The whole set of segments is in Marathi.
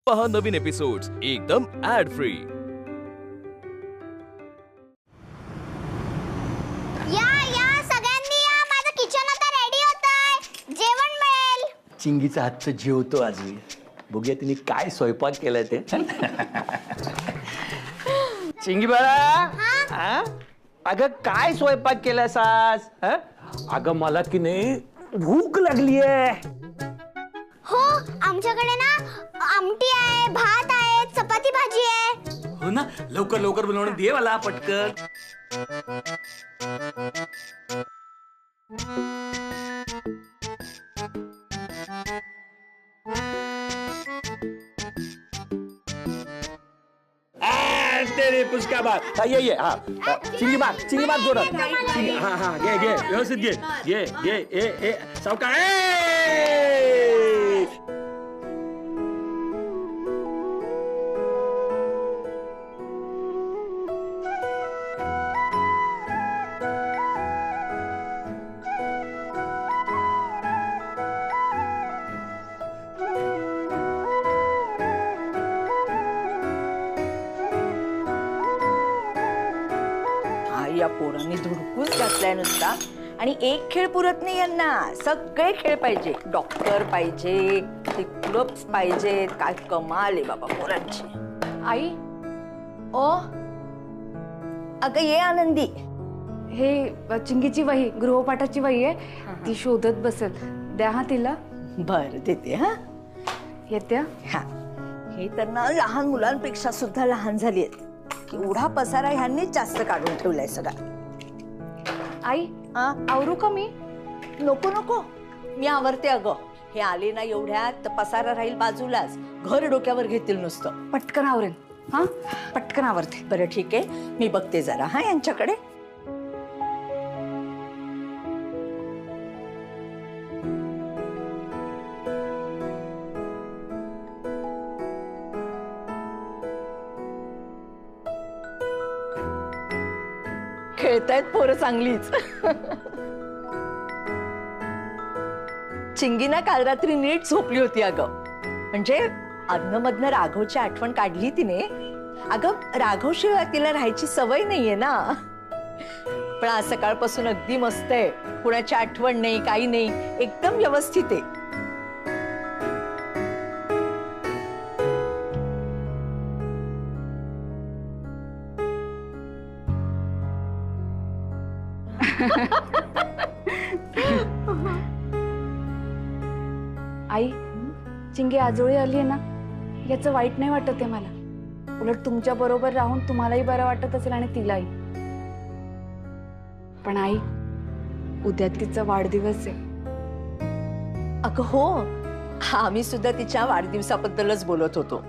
पहा नवीन एपिसोड्स एकदम ऍड फ्री। या सगळ्यांनी या, माझं किचन आता रेडी होतंय, जेवण मिळेल। चिंगीचा हातचं जेवतो आज मी। बघूया तिने काय स्वयंपाक केलाय ते। चिंगी बाळा, अगं काय स्वयंपाक केलास आज? अगं मला की नाही भूक लागली आहे। हो, आमच्याकडे ना आमटी आहे, भात आहे, चपाती भाजी आहे। हो ना, लवकर लवकर बनवून दे मला पटकन। तेरे पुचका बात ये हाँ चिंगी बात जोड़ा हाँ हाँ गे व्यवस्थित गे ए सावका या पोरांनी धुडकूस घातलाय नुसता आणि एक खेळ पुरत नाही यांना, सगळे खेळ पाहिजे। डॉक्टर पाहिजे, ते क्लब्स पाहिजेत, काय कमाल आहे बाबा पोरांची। आई ओ अगं ये आनंदी, हे चिंगीची वही, गृहपाठाची वही आहे, ती शोधत बसेल, द्या हा तिला। बर देते हा। येत्या हा, हे तर ना लहान मुलांपेक्षा सुद्धा लहान झाली आहेत। एवढा पसारा ह्यांनीच जास्त काढून ठेवलाय सगळा। आई आवरू का मी? नको नको, मी आवरते अगं। हे आले ना एवढ्यात तर पसारा राहील बाजूलाच, घर डोक्यावर घेतील नुसतं। पटकन आवरेल, हा पटकन आवरते। बरं ठीक आहे, मी बघते जरा हा यांच्याकडे। खेळतायत पोरं चांगलीच। चिंगी ना काल रात्री नीट झोपली होती अगं, म्हणजे अधनमधनं राघवची आठवण काढली तिने। अगं राघव शिवाय तिला राहायची सवय नाहीये ना, पण आज सकाळपासून अगदी मस्त आहे, कुणाची आठवण नाही, काही नाही, एकदम व्यवस्थित आहे। आई चिंगी आजोळी आली आहे ना, याचं वाईट नाही वाटत आहे मला, उलट तुमच्या बरोबर राहून तुम्हालाही बरं वाटत असेल आणि तिलाही। पण आई उद्या तिचा वाढदिवस आहे। अगं हो, आम्ही सुद्धा तिच्या वाढदिवसाबद्दलच बोलत होतो।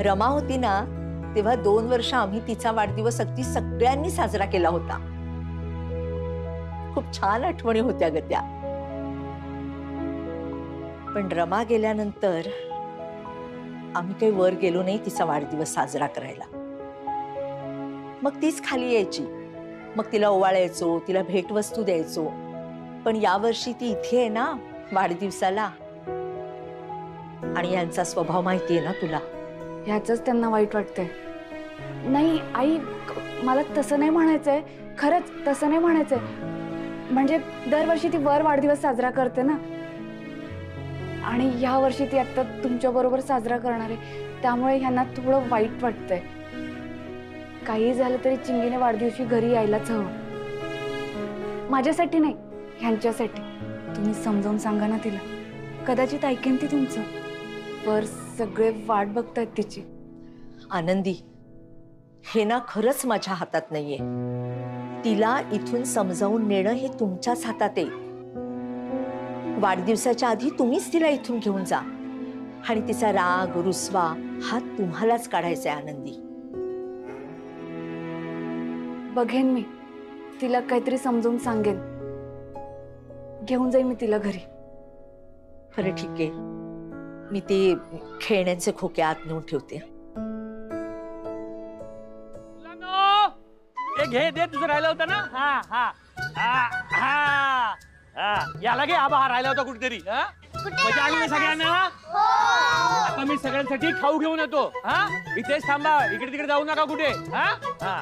रमा होती ना तेव्हा 2 वर्ष आम्ही तिचा वाढदिवस अगदी सगळ्यांनी साजरा केला होता। खूप छान आठवणी होत्या ग त्या। पण रमा गेल्यानंतर आम्ही काही वर गेलो नाही तिचा वाढदिवस साजरा करायला। मग तीच खाली यायची, मग तिला ओवाळायचो, तिला भेटवस्तू द्यायचो। पण यावर्षी ती इथे आहे ना वाढदिवसाला, आणि यांचा स्वभाव माहितीये ना तुला। ह्याचंच त्यांना वाईट वाटतंय। नाही आई, मला तसं नाही म्हणायचंय, खरंच तसं नाही म्हणायचंय। म्हणजे दरवर्षी ती वर वाढदिवस साजरा करते ना, आणि या वर्षी ती आता तुमच्या बरोबर साजरा करणार आहे, त्यामुळे ह्यांना थोडं वाईट वाटतंय। काही झालं तरी चिंगीने वाढदिवशी घरी यायलाच हवं, माझ्यासाठी नाही ह्यांच्यासाठी। तुम्ही समजावून सांगा ना तिला, कदाचित ऐकेन ती तुमचं। वर सगळे वाट बघतायत तिची। आनंदी, हे ना खरंच माझ्या हातात नाहीये। तिला इथून समजावून नेणं हे तुमच्याच हातात आहे। वाढदिवसाच्या आधी तुम्हीच तिला इथून घेऊन जा, आणि तिचा राग रुसवा हा तुम्हालाच काढायचा आहे आनंदी। बघेन मी तिला, काहीतरी समजावून सांगेन, घेऊन जाईन मी तिला घरी। बरं ठीक आहे, मी ते खेळण्याचे खोके आत नेऊन ठेवते। घे दे, तुझं राहिलं होतं ना। हा हा हा हा, याला घे, आबा हा राहिला होता कुठेतरी। मजा आली ना सगळ्यांना? आम्ही सगळ्यांसाठी खाऊ घेऊन येतो. हा इथेच थांबा, इकडे तिकडे जाऊ नका कुठे. हा हा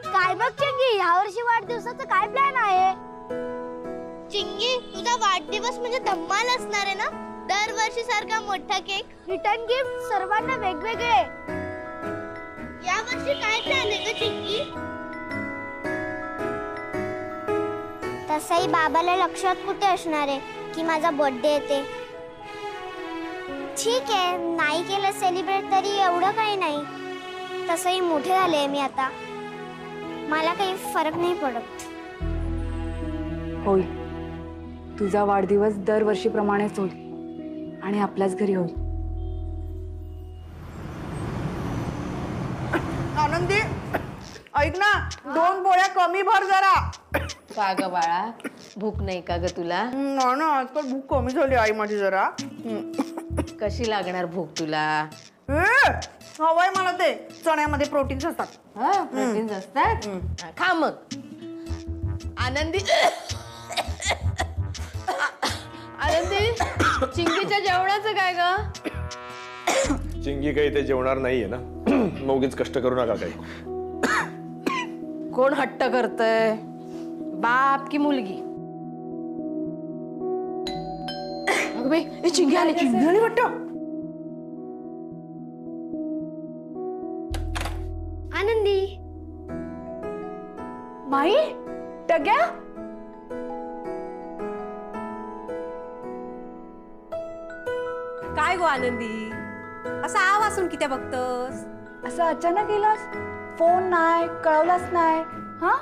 काय बघ चिंगी, यावर्षी वाढदिवसाचा काय प्लॅन आहे? चिंगी, तुझा वाढदिवस म्हणजे धम्माल असणार आहे ना? दरवर्षी सारखा मोठा केक, रिटर्न गिफ्ट सर्वांना वेगवेगळे. यावर्षी काय प्लॅन आहे ग चिंगी? तसंही बाबाला लक्षात कुठे असणार आहे की माझा बर्थडे येते. ठीक आहे, नाही केलं सेलिब्रेट तरी एवढं काही नाही. तसंही मोठे झाले मी आता, मला काही फरक नाही पडत. होईल, तुझा वाढदिवस दरवर्षीप्रमाणेच होईल आणि आपल्याच घरी होईल. आनंदी, ऐक ना, 2 पोळ्या कमी भर जरा. का ग बाळा, भूक नाही का ग तुला? ना आजकाल भूक कमी झाली आई माझी जरा. कशी लागणार भूक तुला? हवंय मला ते, चण्यामध्ये प्रोटीन्स असतात. प्रोटीन्स असतात. खा मग. आनंदी, आनंदी, चिंगीच्या जेवणाचं काय ग? चिंगी काही ते जेवणार नाहीये ना. मग उगीच कष्ट करू नका काही. कोण हट्ट करतय, बाप की मुलगी? अगं बाई, ए, चिंगी आली वाटतं. आनंदी, माई, टग्या, काय गो आनंदी, असा आवाज सुन किती बघतस? असं अचानक गेलास? फोन नाही, कळवलाच नाही. हा,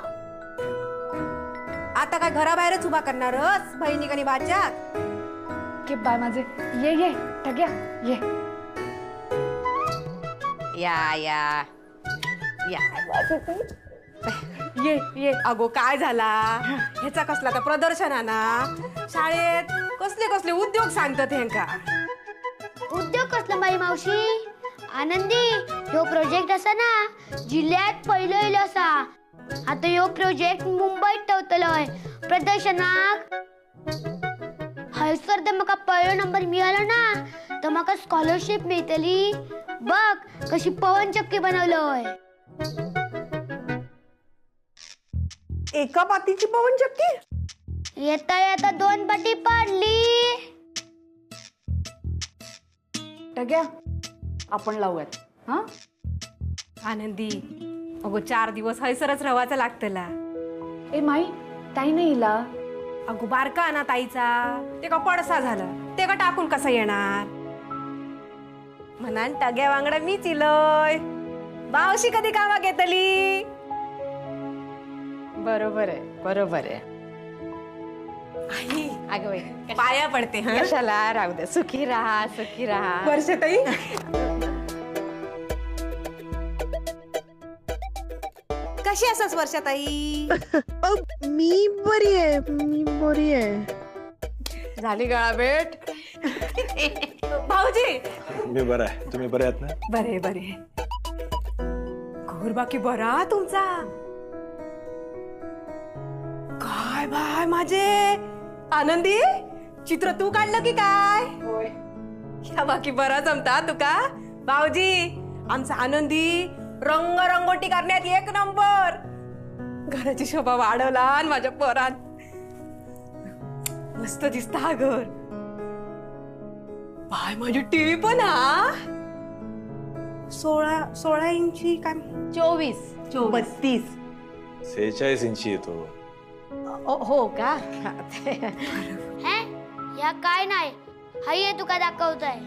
आता काय घराबाहेरच उभा करणारच बहिणी कणी भाच्यात? के बाय माझे. ये ये टग्या, ये या या या. ये ये. अगो काय झाला ह्याचा कसला का प्रदर्शनाना? शाळेत कसले कसले उद्योग सांगतात ह्यांका. उद्योग कसला बाई मावशी? आनंदी, ह्यो प्रोजेक्ट असा ना जिल्ह्यात पहिलं येईल असा. आता ह्यो प्रोजेक्ट मुंबईत ठेवतलोय प्रदर्शनाक. हयसर तर म्हाका पहिलो नंबर मिळालो ना तर म्हाका स्कॉलरशिप मिळतली. बघ कशी पवनचक्की बनवलोय. एका पातीची पवनचक्की? येता येता 2 पाटी पडली. टग्या, आपण लावूयात. हा, आनंदी, अगो 4 दिवस हैसरच रवायचं लागतला. ए माई, ताई नाही इला. अगो बारका ना ताईचा, ते का पडसा झाला, ते का टाकून कसं येणार? म्हणान टग्या वांगडा मीच इलोय. मावशी कधी कामा घेतली? बरोबर आहे, बरोबर आहे. आई, अगं बाई, पाया पडते. हं? कशाला राहू दे. सुखी राहा, सुखी राहा. वर्षाताई, कशी असस वर्षाताई? मी बरी आहे. झाली गळाभेट? भाऊजी, मी बरं आहे, तुम्ही बरे आहात ना? बरे बरे. घोर बाकी बरा तुमचा. काय बाय माझे आनंदी, चित्र तू काढलं की काय? या बाकी बरा जमता तुका. भाऊजी, आमचा आनंदी रंगरंगोटी करण्यात 1 नंबर. घराची शोभा वाढवला आणि माझ्या पोरात मस्त दिसता हा घर. बाय माझी टीव्ही पण हा 16 इंची काय 24. 32. 46 इंची येतो. हो का? हे या काय नाही, हाय हे तुका दाखवतोय.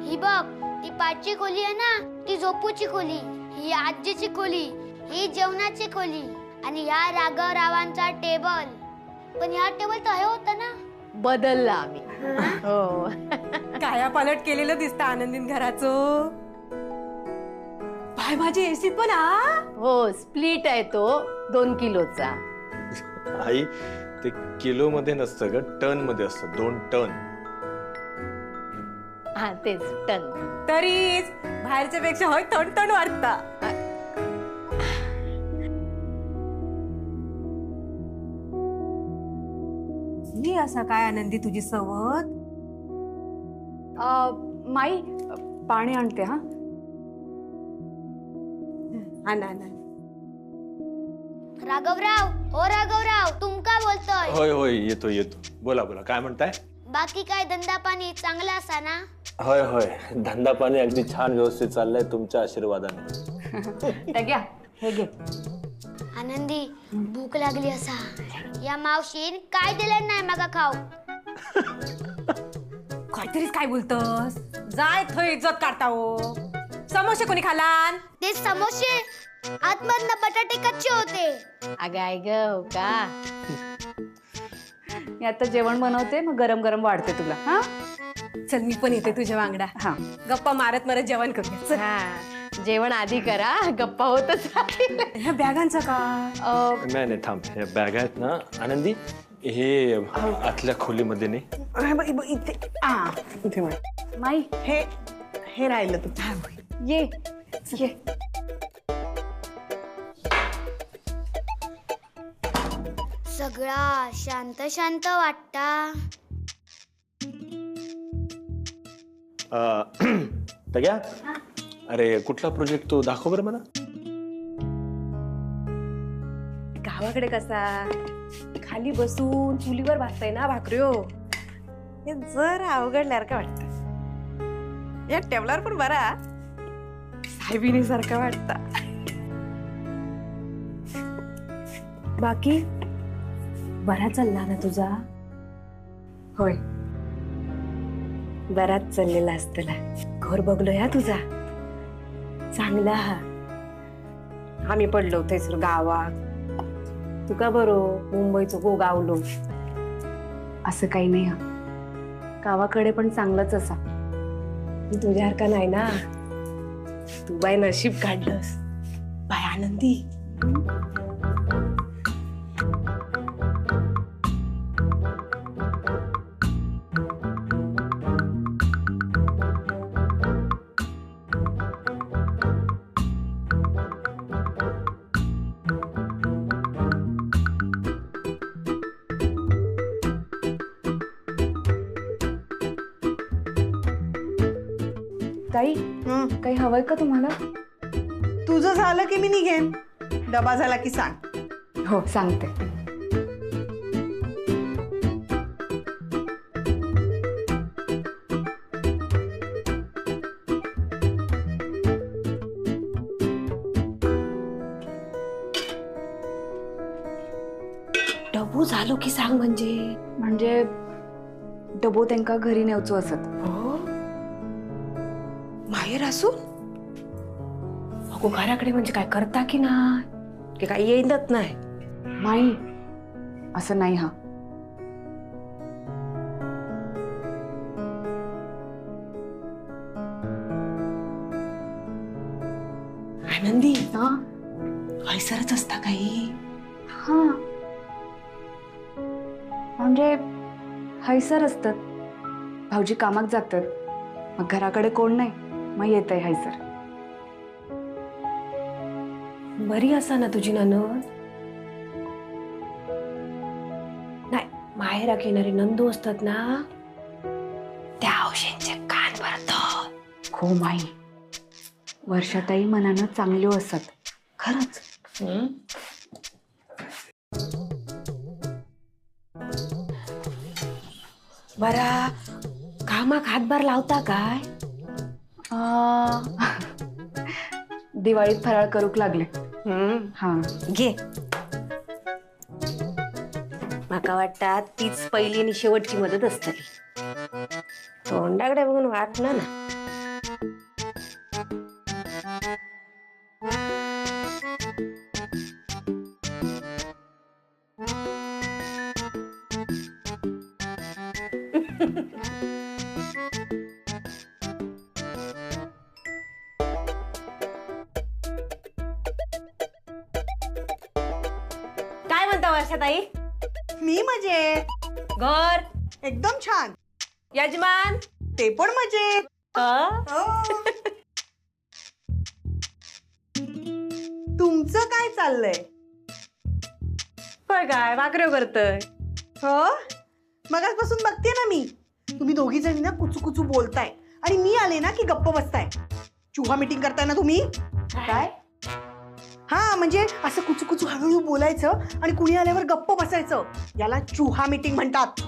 ही बघ, ती 5ची खोली आहे ना, ती झोपूची खोली. ही आजीची खोली, ही जेवणाची खोली आणि या राघवरावांचा टेबल. पण या टेबल तर हे होता ना, बदलला आम्ही. हो. काया पालट केलेलं दिसतं आनंदीन घराचं. बाय माझी एसी पण हा. हो, स्प्लिट आहे तो 2 किलोचा. आई, ते किलो मध्ये नसतं ग, टन मध्ये असतं. 2 टन. हा, तेच टन. तरीच बाहेरच्या पेक्षा होय तण वाटता. मी असा काय आनंदी तुझी सवत? माई पाणी आणते हा. राघवराव, ओ राघवराव, तुम का बोलतोय? होय होय येतो येतो. बोला बोला, काय म्हणताय? बाकी काय धंदा पाणी चांगला असा ना? होय होय, धंदा पाणी अगदी छान व्यवस्थित चाललंय तुमच्या आशीर्वादाने. घ्या हे घे. आनंदी, भूक लागली असा. या मावशीन काय दिलं नाही मगा खाऊ. काहीतरीच काय बोलतोस? जाय थंय इज्जत काढता हो. समोसे कोणी खालान? ते समोसे आतमधनं बटाटे कच्चे होते. अगं आई ग का मी आता जेवण बनवते, मग गरम गरम वाढते तुला. हा चल मी पण येते तुझ्या वांगडा. हा गप्पा मारत मारत जेवण करूया. चल. हा जेवण आधी करा, गप्पा होतच राहतील. ह्या बॅगांचं का? नाही नाही थांब, हे बॅग आहेत ना आनंदी, हे आतल्या खोलीमध्ये नाही. इथे इथे म्हण. माई हे राहिलं तू. ये ये. सगळा शांत शांत वाटता. तग्या, अरे कुठला प्रोजेक्ट तो दाखव बरं मला. गावाकडे कसा खाली बसून चुलीवर भाजताय ना भाकऱ्यो, हे जर अवघडल्यासारखं वाटत. या टेबलावर पण बरा साहेबिनी सारखं वाटत. बाकी बरा चालला ना तुझा? होय. बराच चाललेला असतला. घर बघलो या तुझा चांगला. आम्ही पडलो थैसर गावात, तुका बरो मुंबईचं गो गावलो. असं काही नाही हा. गावाकडे पण चांगलंच असा. तुझ्यासारखा नाही ना. तू बाय नशीब काढलंस. बाय आनंदी. ताई, काही हवंय का तुम्हाला? तुझं झालं की मी निघेन. डबा झाला की सांग. हो सांगते. डबू झालो की सांग. म्हणजे डबो त्यांका घरी नेवचो असत. हो माहेर असून अगो घराकडे म्हणजे काय करता की नाही की काही येईनच नाही? माई असं नाही हा. आनंदी हा हैसरच असता काही? हा म्हणजे हैसर असतात. भाऊजी कामात जातात, मग घराकडे कोण नाही, मग येत आहे हैसर. बरी असा ना तुझी नणंद? नाही माहेराक येणारे नंदू असतात ना, त्या औषधीचे कान भरतात. हो माई, वर्षाताई मनानं चांगली असत खरंच. बरा कामाक हातभार लावता काय? दिवाळीत फराळ करूक लागले. हा घे. माका वाटतात तीच पहिली आणि शेवटची मदत असतली. तोंडाकडे बघून वाटलं ना. काय म्हणता वर्षाताई? मी मजेत. घर एकदम छान. यजमान ते पण मजेत. हो. तुमचं काय चाललंय? होय काय भाकऱ्यो करतय? हो, मगाचपासून बघते ना मी. तुम्ही दोघी जणी ना कुचू कुचू बोलताय आणि मी आले ना की गप्प बसताय. चुहा मीटिंग करताय ना तुम्ही. काय? हा म्हणजे असं कुचू कुचू हळूहळू बोलायचं आणि कुणी आल्यावर गप्प बसायचं. याला चुहा मीटिंग म्हणतात.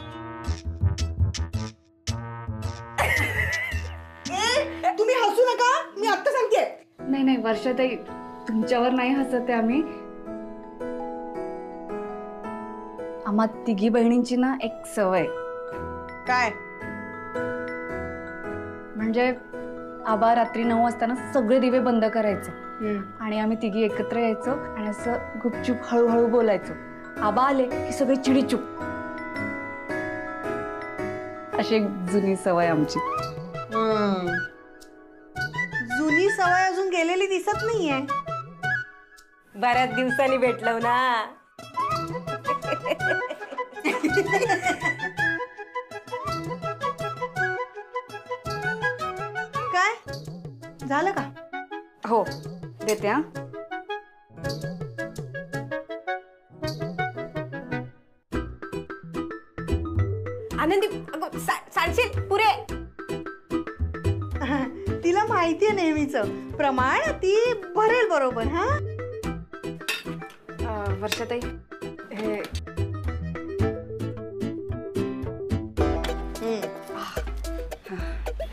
तुम्ही हसू नका, मी आत्ता सांगते. नाही वर्षाताई, तुमच्यावर नाही हसत आहे आम्ही. आम्हा तिघी बहिणींची ना एक सवय. काय? म्हणजे आबा रात्री 9 वाजता ना सगळे दिवे बंद करायचे आणि आम्ही तिघी एकत्र यायचो आणि असं गुपचूप हळूहळू बोलायचो. आबा आले की सगळे चिडीचूप. अशी एक जुनी सवय आमची. जुनी सवय अजून गेलेली दिसत नाहीये. बऱ्याच दिवसांनी भेटलो ना. काय झालं का? हो देते. हा आनंदी अगं, सांडशील पुरे. तिला माहितीये नेहमीच प्रमाण, ती भरेल बरोबर. हा वर्षाताई, हे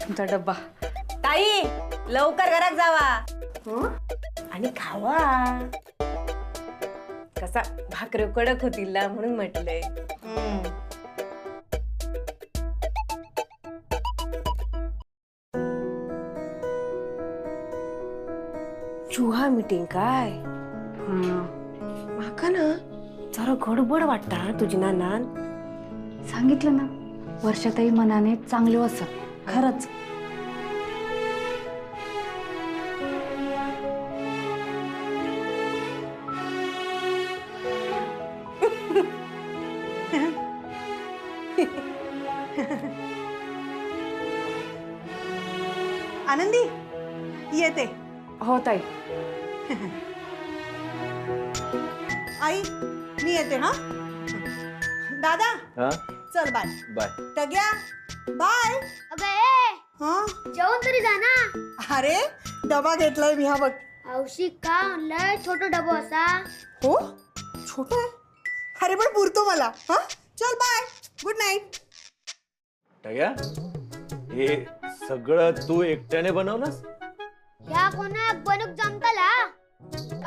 तुमचा डब्बा. ताई लवकर घरात जावा आणि खावा. कसा भाकर कडक होतील ना म्हणून म्हटलंय. चुहा मीटिंग काय? माका ना जरा गडबड वाटता तुझी नानान. सांगितलं ना, वर्षाताई मनाने चांगले असं खरंच. आनंदी येते. हो ताई. आई मी येते. हा दादा हा चल बाय. बाय. टग्या बाय. अगं ए, हा जेवण तरी जा ना. अरे डबा घेतलाय मी. हा बघ. औषध का आणलाय? छोटा डबा असा. हो छोटा आहे. अरे पण पुरतो मला. हा चल बाय. Good night. टग्या, हे सगळं तू एकट्याने बनवलंस? ह्या कोणा बनूक जमताला?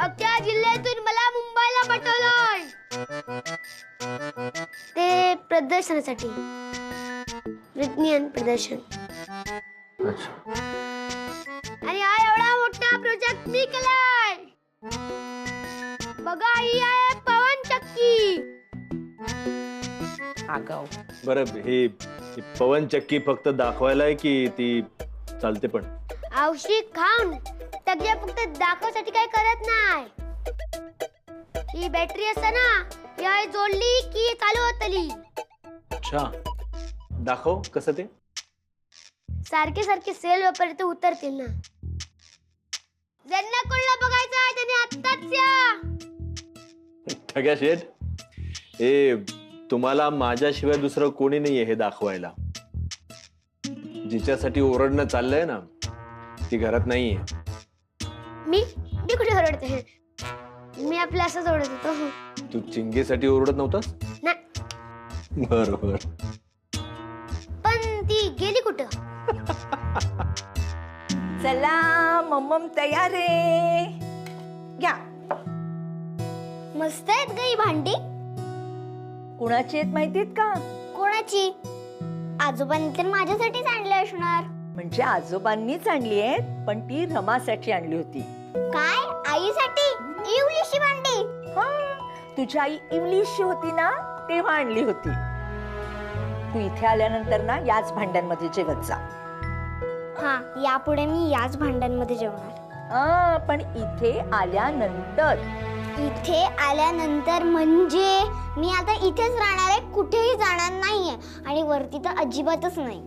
अख्ख्या जिल्ह्यातून मला मुंबईला पाठवलंय ते प्रदर्शनासाठी. विज्ञान प्रदर्शन. आणि हा एवढा मोठा प्रोजेक्ट मी केलाय. बघा, ही आहे पवन चक्की. आगाव. बरं, ही पवन चक्की फक्त दाखवायला आहे की ती चालते पण? औषध खाऊन तगड्या फक्त दाखवसाठी काय करत नाही. ही बॅटरी असते ना, या जोडली की चालू होतली. अच्छा, दाखव कसं ते. सारखे सारखे सेल वापरते उतरतील ना. ज्यांना कोणाला बघायचं आहे त्यांनी आत्ताच या. ठग्या शेठ, हे तुम्हाला माझ्याशिवाय दुसरं कोणी नाहीये हे दाखवायला. जिच्यासाठी ओरडणं चाललंय ना ती घरात नाहीये. मी कुठे ओरडते? मी आपलं असंच ओरडत होतो. तू चिंगेसाठी ओरडत नव्हतास? नाही. बरोबर. पण ती गेली कुठं? चला मम्मम तयार आहे. घ्या. मस्त आहेत गं ही भांडी. कुणाची आहेत माहितीत का? कोणाची? आजोबांनी तर माझ्यासाठीच आणले असणार. म्हणजे आजोबांनीच आणली आहेत, पण ती रमासाठी आणली होती. काय? आईसाठी? इवलीशी भांडी? हा, तुझी आई इंग्लिशची होती ना तेव्हा आणली होती. तू इथे आल्यानंतर ना याच भांड्यांमध्ये जेवत जा. हा, यापुढे मी याच भांड्यांमध्ये जेवणार. पण इथे आल्यानंतर. इथे आल्यानंतर म्हणजे मी आता इथेच राहणार आहे, कुठेही जाणार नाहीये. आणि वरती तर अजिबातच नाही.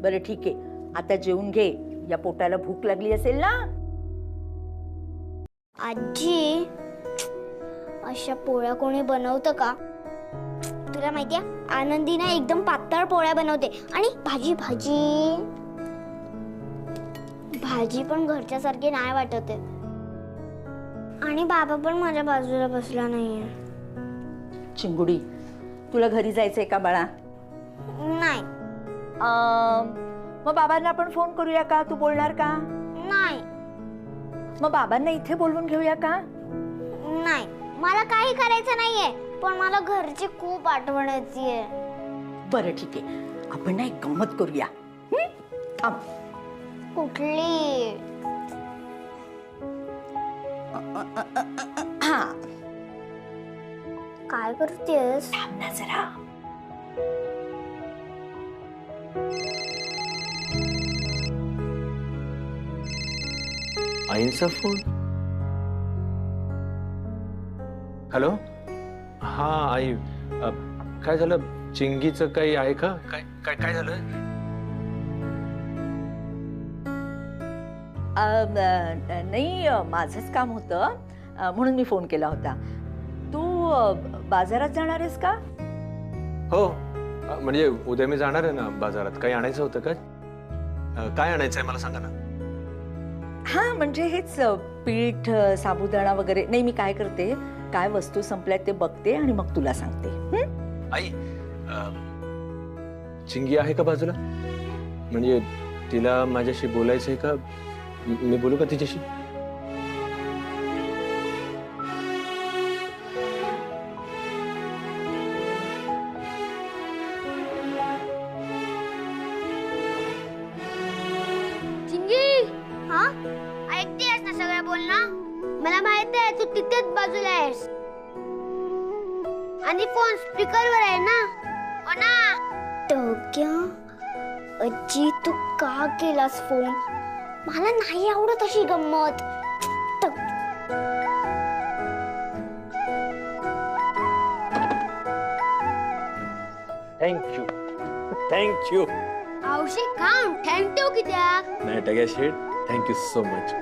बरं ठीक आहे, आता जेवून घे. या पोटाला भूक लागली असेल ना. आजी, अशा पोळ्या कोणी बनवतं का? तुला तुला माहितीये आनंदी ना एकदम पातळ पोळ्या बनवते आणि भाजी भाजी भाजी पण घरच्या सारखी नाही वाटत आहे. आणि बाबा पण माझ्या बाजूला बसला नाहीये. चिंगुडी, तुला घरी जायचंय का बाळा? नाही. मग बाबांना आपण फोन करूया का? तू बोलणार का? नाही. मग बाबांना इथे बोलवून घेऊया का? नाही, मला काही करायचं नाहीये, पण मला घरची खूप आठवण येतेय. बरं ठीक आहे, आपण ना एक गंमत करूया. थांब. कुठली? हा, काय करतेस? थांब ना जरा. आईंचा फोन. हॅलो. हा आई, काय झालं? चिंगीचं काही आहे का? काय काय काय झालं? नाही, माझंच काम होतं म्हणून मी फोन केला होता. तू बाजारात जाणार आहेस का? हो, म्हणजे उद्या मी जाणार आहे ना बाजारात. काही आणायचं होतं का? काय आणायचं आहे मला सांगा ना. हा, म्हणजे हेच पीठ, साबुदाणा वगैरे. नाही, मी काय करते, काय वस्तू संपल्यात ते बघते आणि मग तुला सांगते. आई, चिंगी आहे का बाजूला? म्हणजे तिला माझ्याशी बोलायचंय का? मी बोलू का तिच्याशी? चिंगी, हा ऐकतेस ना सगळं बोलणं? मला माहिती आहे तू तिथेच बाजूला आहेस आणि फोन स्पीकरवर आहे ना. हो ना? टोक्या अज्जी, तू का केलास फोन? मला नाही आवडत अशी गंमत. Thank you thank you. औषध खाऊन थँक्यू कित्याक? नाही टग्या शेट, थँक्यू सो मच.